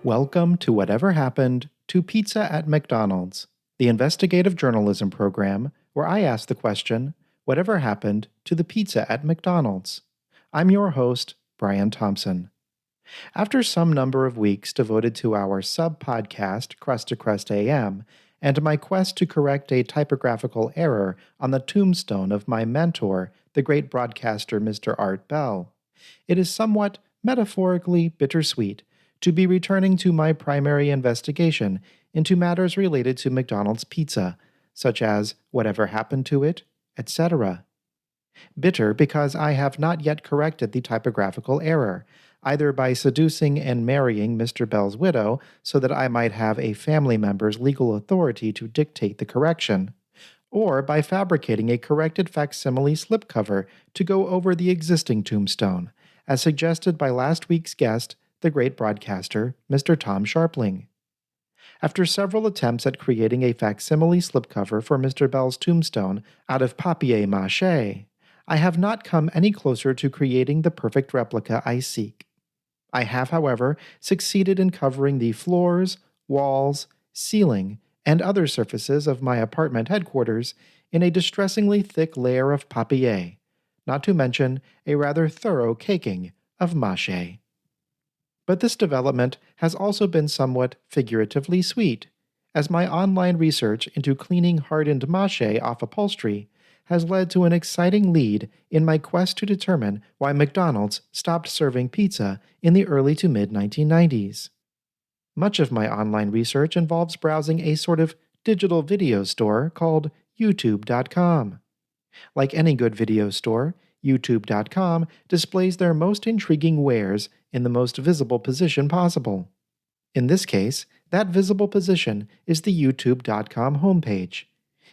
Welcome to Whatever Happened to Pizza at McDonald's, the investigative journalism program where I ask the question, whatever happened to the pizza at McDonald's? I'm your host, Brian Thompson. After some number of weeks devoted to our sub-podcast, Crust to Crust AM, and my quest to correct a typographical error on the tombstone of my mentor, the great broadcaster Mr. Art Bell, it is somewhat metaphorically bittersweet to be returning to my primary investigation into matters related to McDonald's pizza, such as whatever happened to it, etc. Bitter because I have not yet corrected the typographical error, either by seducing and marrying Mr. Bell's widow so that I might have a family member's legal authority to dictate the correction, or by fabricating a corrected facsimile slipcover to go over the existing tombstone, as suggested by last week's guest, the great broadcaster, Mr. Tom Sharpling. After several attempts at creating a facsimile slipcover for Mr. Bell's tombstone out of papier-mâché, I have not come any closer to creating the perfect replica I seek. I have, however, succeeded in covering the floors, walls, ceiling, and other surfaces of my apartment headquarters in a distressingly thick layer of papier, not to mention a rather thorough caking of mâché. But this development has also been somewhat figuratively sweet, as my online research into cleaning hardened mâché off upholstery has led to an exciting lead in my quest to determine why McDonald's stopped serving pizza in the early to mid-1990s. Much of my online research involves browsing a sort of digital video store called YouTube.com. Like any good video store, YouTube.com displays their most intriguing wares in the most visible position possible. In this case, that visible position is the YouTube.com homepage.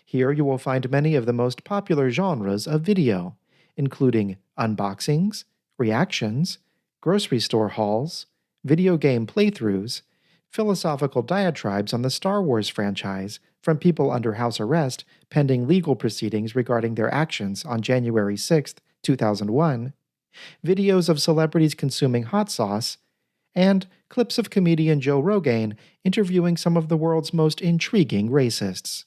Here you will find many of the most popular genres of video, including unboxings, reactions, grocery store hauls, video game playthroughs, philosophical diatribes on the Star Wars franchise from people under house arrest pending legal proceedings regarding their actions on January 6, 2001, videos of celebrities consuming hot sauce, and clips of comedian Joe Rogan interviewing some of the world's most intriguing racists.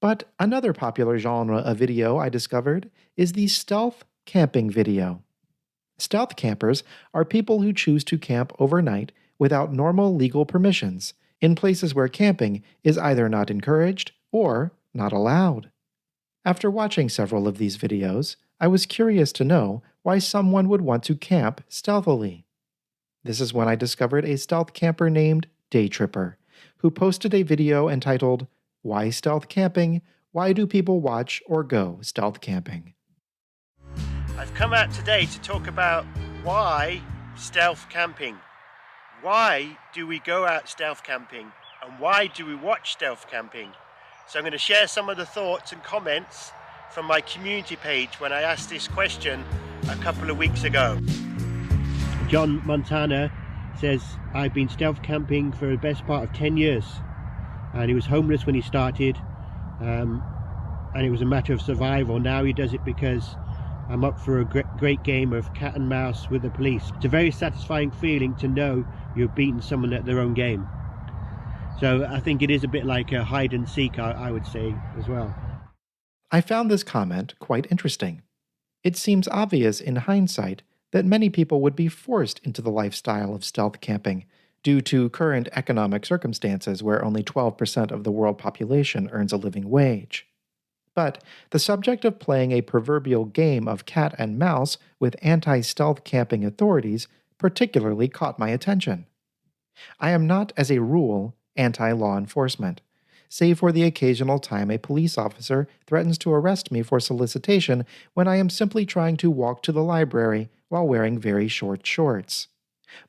But another popular genre of video I discovered is the stealth camping video. Stealth campers are people who choose to camp overnight without normal legal permissions in places where camping is either not encouraged or not allowed. After watching several of these videos, I was curious to know why someone would want to camp stealthily. This is when I discovered a stealth camper named Daytripper, who posted a video entitled, "Why Stealth Camping? Why Do People Watch or Go Stealth Camping?" I've come out today to talk about why stealth camping. Why do we go out stealth camping? And why do we watch stealth camping? So I'm going to share some of the thoughts and comments from my community page when I asked this question a couple of weeks ago. John Montana says, I've been stealth camping for the best part of 10 years. And he was homeless when he started. And it was a matter of survival. Now he does it because I'm up for a great game of cat and mouse with the police. It's a very satisfying feeling to know you've beaten someone at their own game. So I think it is a bit like a hide and seek, I would say, as well. I found this comment quite interesting. It seems obvious in hindsight that many people would be forced into the lifestyle of stealth camping due to current economic circumstances where only 12% of the world population earns a living wage. But the subject of playing a proverbial game of cat and mouse with anti-stealth camping authorities particularly caught my attention. I am not, as a rule, anti-law enforcement, save for the occasional time a police officer threatens to arrest me for solicitation when I am simply trying to walk to the library while wearing very short shorts.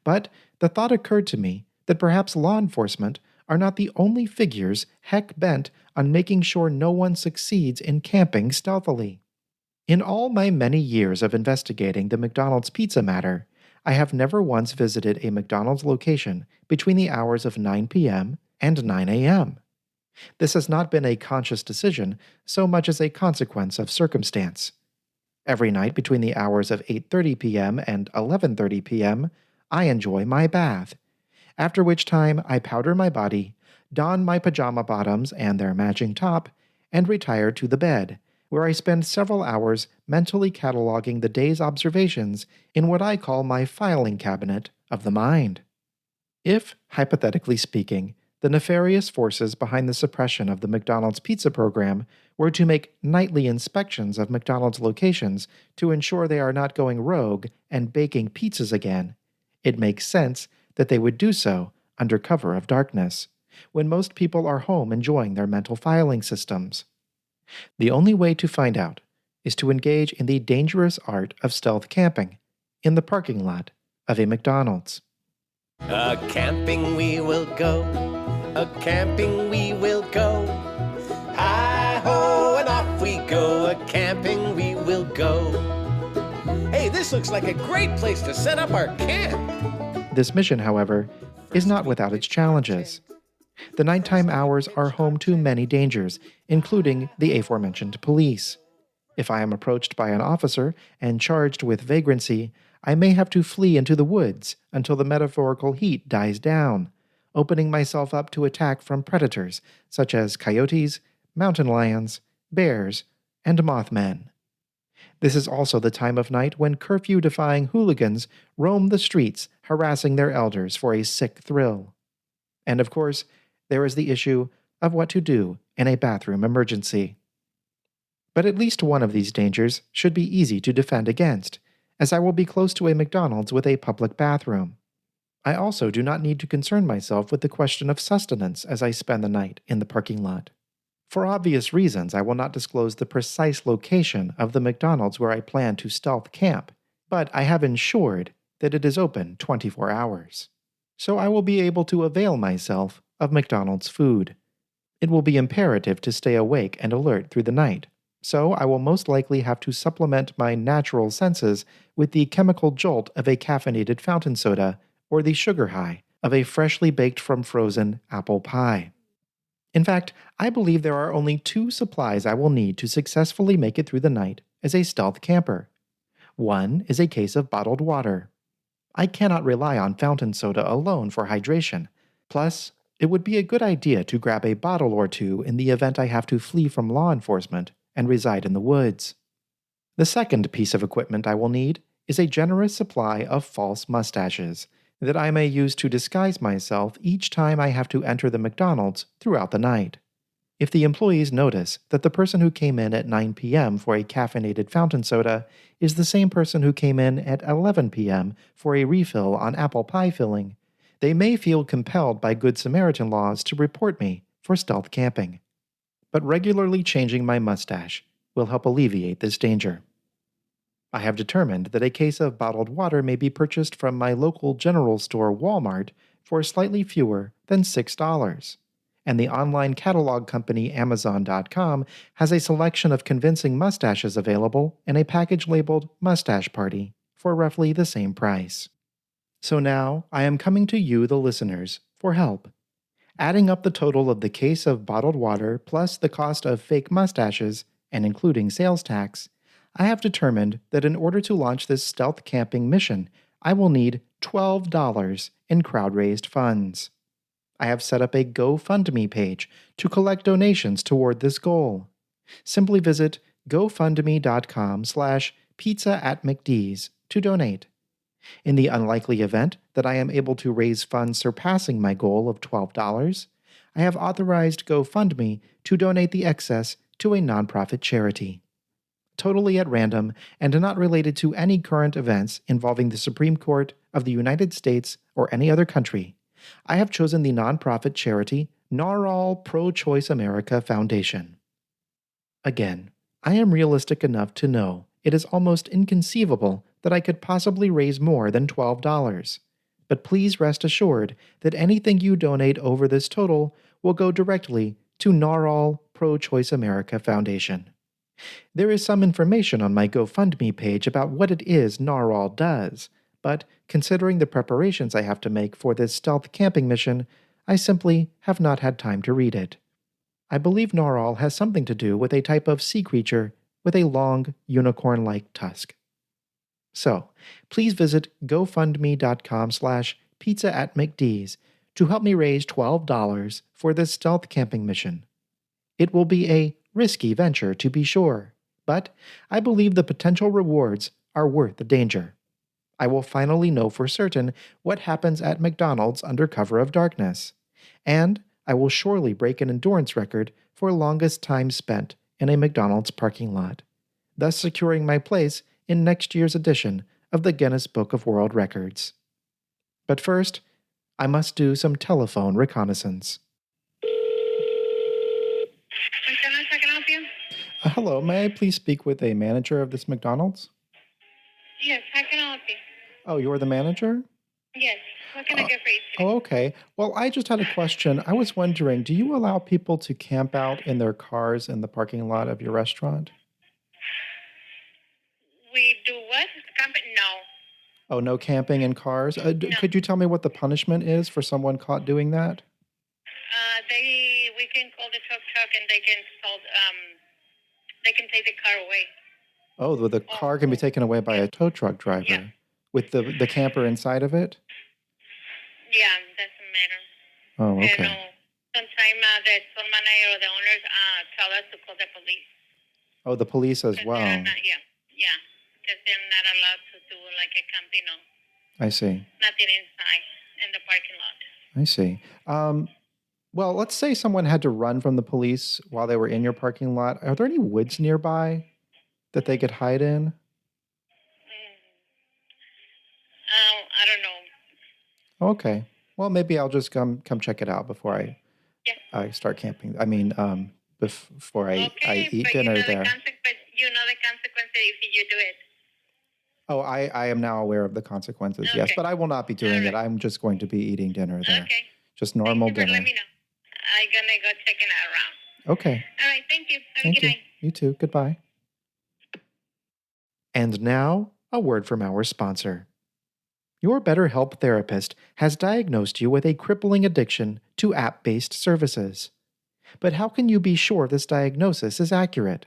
But the thought occurred to me that perhaps law enforcement are not the only figures heck-bent on making sure no one succeeds in camping stealthily. In all my many years of investigating the McDonald's pizza matter, I have never once visited a McDonald's location between the hours of 9 p.m. and 9 a.m. This has not been a conscious decision so much as a consequence of circumstance. Every night between the hours of 8:30 p.m. and 11:30 p.m., I enjoy my bath, after which time I powder my body, don my pajama bottoms and their matching top, and retire to the bed, where I spend several hours mentally cataloging the day's observations in what I call my filing cabinet of the mind. If, hypothetically speaking, the nefarious forces behind the suppression of the McDonald's pizza program were to make nightly inspections of McDonald's locations to ensure they are not going rogue and baking pizzas again, it makes sense that they would do so under cover of darkness, when most people are home enjoying their mental filing systems. The only way to find out is to engage in the dangerous art of stealth camping in the parking lot of a McDonald's. A-camping we will go, a-camping we will go. Hi-ho, and off we go, a-camping we will go. Hey, this looks like a great place to set up our camp. This mission, however, is not without its challenges. The nighttime hours are home to many dangers, including the aforementioned police. If I am approached by an officer and charged with vagrancy, I may have to flee into the woods until the metaphorical heat dies down, opening myself up to attack from predators such as coyotes, mountain lions, bears, and mothmen. This is also the time of night when curfew-defying hooligans roam the streets harassing their elders for a sick thrill. And of course, there is the issue of what to do in a bathroom emergency. But at least one of these dangers should be easy to defend against, as I will be close to a McDonald's with a public bathroom. I also do not need to concern myself with the question of sustenance as I spend the night in the parking lot. For obvious reasons, I will not disclose the precise location of the McDonald's where I plan to stealth camp, but I have ensured that it is open 24 hours. So I will be able to avail myself of McDonald's food. It will be imperative to stay awake and alert through the night, so I will most likely have to supplement my natural senses with the chemical jolt of a caffeinated fountain soda or the sugar high of a freshly baked from frozen apple pie. In fact, I believe there are only 2 supplies I will need to successfully make it through the night as a stealth camper. One is a case of bottled water. I cannot rely on fountain soda alone for hydration. Plus, it would be a good idea to grab a bottle or two in the event I have to flee from law enforcement and reside in the woods. The second piece of equipment I will need is a generous supply of false mustaches that I may use to disguise myself each time I have to enter the McDonald's throughout the night. If the employees notice that the person who came in at 9 p.m. for a caffeinated fountain soda is the same person who came in at 11 p.m. for a refill on apple pie filling, they may feel compelled by Good Samaritan laws to report me for stealth camping. But regularly changing my mustache will help alleviate this danger. I have determined that a case of bottled water may be purchased from my local general store Walmart for slightly fewer than $6, and the online catalog company Amazon.com has a selection of convincing mustaches available in a package labeled Mustache Party for roughly the same price. So now I am coming to you, the listeners, for help. Adding up the total of the case of bottled water plus the cost of fake mustaches, and including sales tax, I have determined that in order to launch this stealth camping mission, I will need $12 in crowd-raised funds. I have set up a GoFundMe page to collect donations toward this goal. Simply visit gofundme.com/pizza@mcd's to donate. In the unlikely event that I am able to raise funds surpassing my goal of $12, I have authorized GoFundMe to donate the excess to a nonprofit charity. Totally at random and not related to any current events involving the Supreme Court of the United States or any other country, I have chosen the nonprofit charity NARAL Pro-Choice America Foundation. Again, I am realistic enough to know it is almost inconceivable that I could possibly raise more than $12. But please rest assured that anything you donate over this total will go directly to NARAL Pro-Choice America Foundation. There is some information on my GoFundMe page about what it is NARAL does, but considering the preparations I have to make for this stealth camping mission, I simply have not had time to read it. I believe NARAL has something to do with a type of sea creature with a long, unicorn-like tusk. So, please visit gofundme.com/pizza Pizza at McD's to help me raise $12 for this stealth camping mission. It will be a risky venture, to be sure, but I believe the potential rewards are worth the danger. I will finally know for certain what happens at McDonald's under cover of darkness, and I will surely break an endurance record for longest time spent in a McDonald's parking lot, thus securing my place in next year's edition of the Guinness Book of World Records. But first, I must do some telephone reconnaissance. McDonald's, how can I help you? Hello, may I please speak with a manager of this McDonald's? Yes, how can I help you? Oh, you're the manager? Yes, what can I get for you today? Oh, okay. Well, I just had a question. I was wondering, do you allow people to camp out in their cars in the parking lot of your restaurant? We do what? No. Oh, no camping in cars? No. Could you tell me what the punishment is for someone caught doing that? We can call the tow truck and they can take the car away. Oh, the car can be taken away by a tow truck driver? Yeah. With the camper inside of it? Yeah, doesn't matter. Oh, okay. Sometimes the store manager or the owners tell us to call the police. Oh, the police as well. Yeah, because they're not allowed to do like a camping, I see. nothing inside in the parking lot. I see. Well, let's say someone had to run from the police while they were in your parking lot. Are there any woods nearby that they could hide in? I don't know. Okay. Well, maybe I'll just come check it out before I start camping. I mean, before I eat dinner there. You know the consequences if you do it. Oh, I am now aware of the consequences, yes, Okay. but I will not be doing it. I'm just going to be eating dinner there. Okay. Just normal Thank you for dinner. letting me know. I'm going to go checking it around. Okay. All right. Thank you. Have Thank a good you. night. You too. Goodbye. And now, a word from our sponsor. Your BetterHelp therapist has diagnosed you with a crippling addiction to app-based services. But how can you be sure this diagnosis is accurate?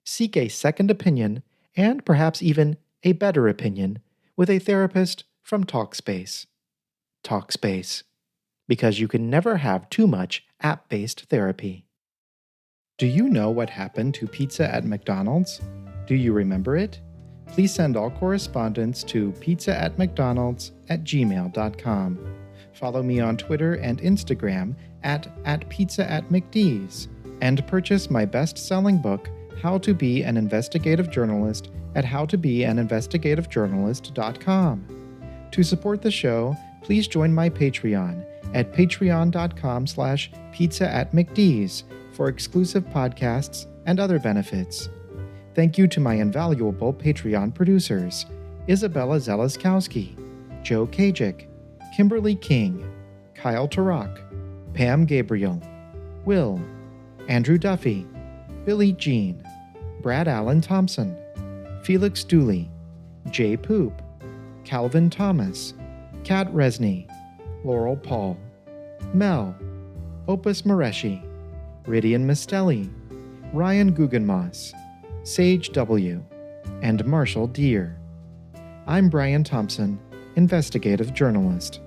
Seek a second opinion, and perhaps even a better opinion, with a therapist from Talkspace. Talkspace. Because you can never have too much app-based therapy. Do you know what happened to pizza at McDonald's? Do you remember it? Please send all correspondence to pizzaatmcdonalds@gmail.com. Follow me on Twitter and Instagram at @pizzaatmcd's, and purchase my best-selling book, How to Be an Investigative Journalist, at howtobeaninvestigativejournalist.com. To support the show, please join my Patreon at patreon.com/pizzaatmcd's for exclusive podcasts and other benefits. Thank you to my invaluable Patreon producers, Isabella Zelaskowski, Joe Kajik, Kimberly King, Kyle Tarak, Pam Gabriel, Will, Andrew Duffy, Billy Jean, Brad Allen Thompson, Felix Dooley, Jay Poop, Calvin Thomas, Kat Resney, Laurel Paul, Mel, Opus Mareshi, Ridian Mistelli, Ryan Guggenmoss, Sage W., and Marshall Deere. I'm Brian Thompson, investigative journalist.